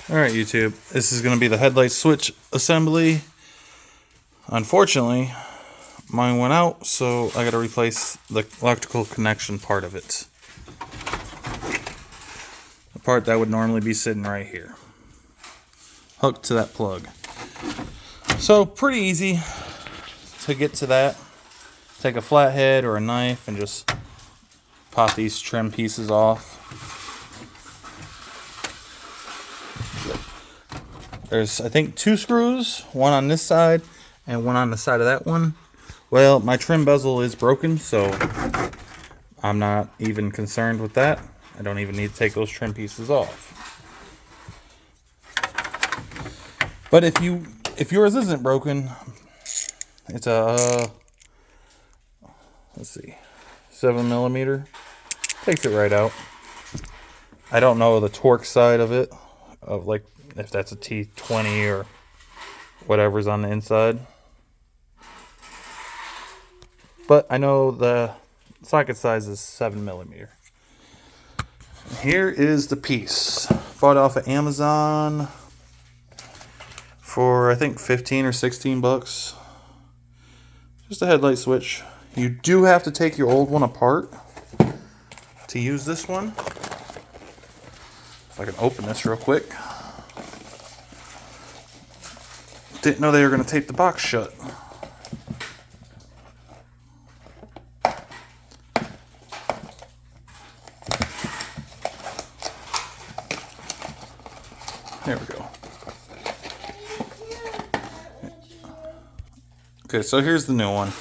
Alright YouTube, this is going to be the headlight switch assembly. Unfortunately, mine went out, so I got to replace the electrical connection part of it. The part that would normally be sitting right here, hooked to that plug. So pretty easy to get to that. Take a flathead or a knife and just pop these trim pieces off. There's, I think, 2 screws, one on this side and one on the side of that one. Well, my trim bezel is broken, so I'm not even concerned with that. I don't even need to take those trim pieces off. But if yours isn't broken, it's a let's see, 7mm. Takes it right out. I don't know the torque side of it, of like if that's a T20 or whatever's on the inside. But I know the socket size is 7mm. Here is the piece. Bought it off of Amazon for I think 15 or 16 bucks. Just a headlight switch. You do have to take your old one apart to use this one. If I can open this real quick. Didn't know they were going to tape the box shut. There we go. Okay, so here's the new one.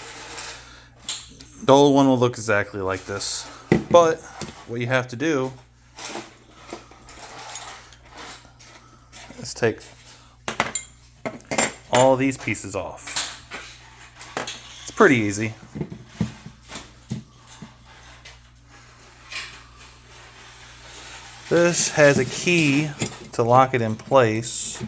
The old one will look exactly like this. But what you have to do is take all these pieces off. It's pretty easy. This has a key to lock it in place.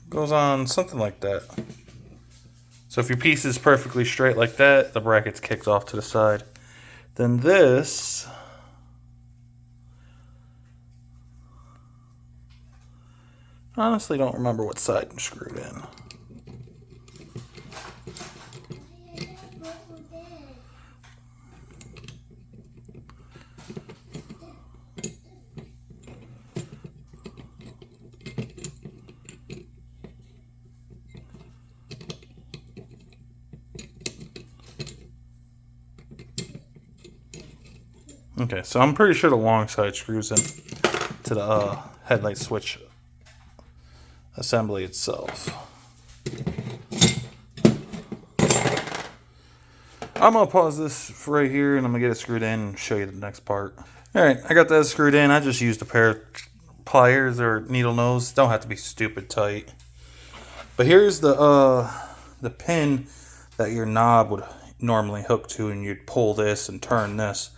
Goes on something like that. So if your piece is perfectly straight like that, the bracket's kicked off to the side. Then this honestly don't remember what side I'm screwed in. Okay, so I'm pretty sure the long side screws in to the headlight switch assembly itself. I'm going to pause this for right here and I'm going to get it screwed in and show you the next part. Alright, I got that screwed in. I just used a pair of pliers or needle nose. Don't have to be stupid tight. But here's the pin that your knob would normally hook to, and you'd pull this and turn this.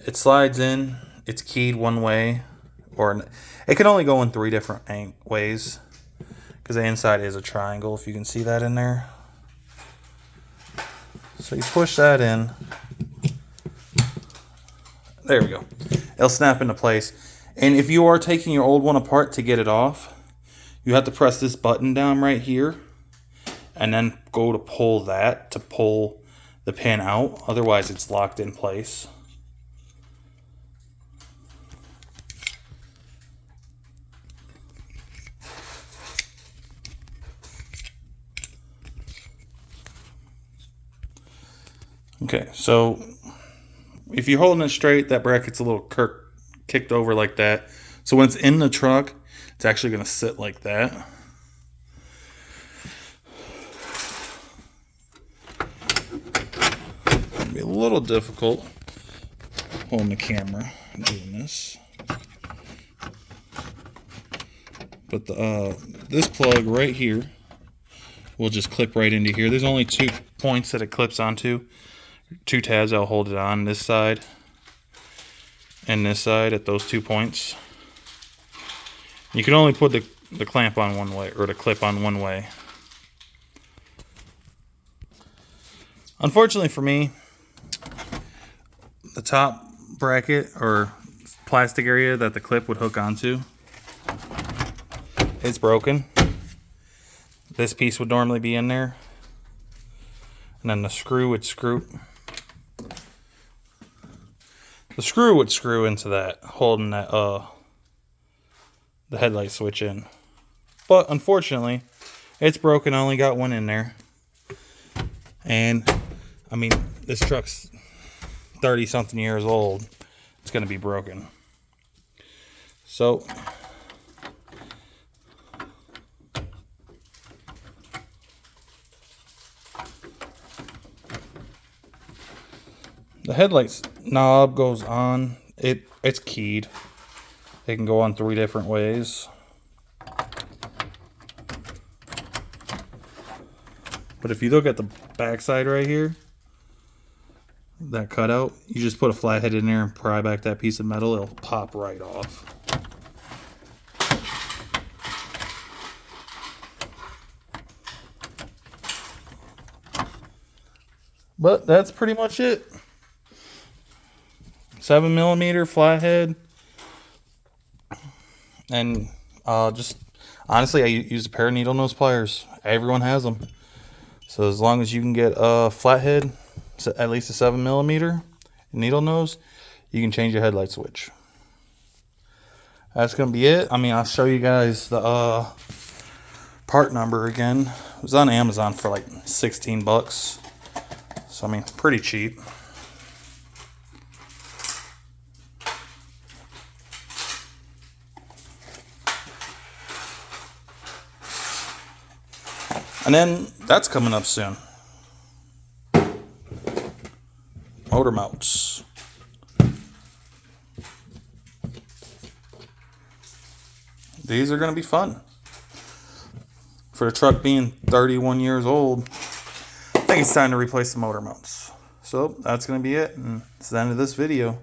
It slides in, it's keyed one way, or it can only go in 3 different ways, because the inside is a triangle, if you can see that in there. So you push that in. There we go. It'll snap into place. And if you are taking your old one apart to get it off, you have to press this button down right here, and then go to pull that to pull the pin out. Otherwise, it's locked in place. Okay, so if you're holding it straight, that bracket's a little kicked over like that. So when it's in the truck, it's actually going to sit like that. It'll be a little difficult holding the camera and doing this. But this plug right here will just clip right into here. There's only 2 points that it clips onto. 2 tabs that'll hold it on, this side and this side at those 2 points. You can only put the clamp on one way, or the clip on one way. Unfortunately for me, the top bracket or plastic area that the clip would hook onto, it's broken. This piece would normally be in there, and then the screw would screw. The screw would screw into that, holding that the headlight switch in. But unfortunately, it's broken. I only got one in there. And I mean, this truck's 30-something years old. It's gonna be broken. So the headlights knob goes on. It's keyed. It can go on 3 different ways. But if you look at the back side right here, that cutout, you just put a flathead in there and pry back that piece of metal, it'll pop right off. But that's pretty much it. 7mm flathead. And just honestly, I use a pair of needle nose pliers. Everyone has them. So as long as you can get a flathead, at least a 7mm needle nose, you can change your headlight switch. That's gonna be it. I mean, I'll show you guys the part number again. It was on Amazon for like 16 bucks. So I mean, pretty cheap. And then that's coming up soon. Motor mounts. These are going to be fun. For the truck being 31 years old, I think it's time to replace the motor mounts. So that's going to be it. And it's the end of this video.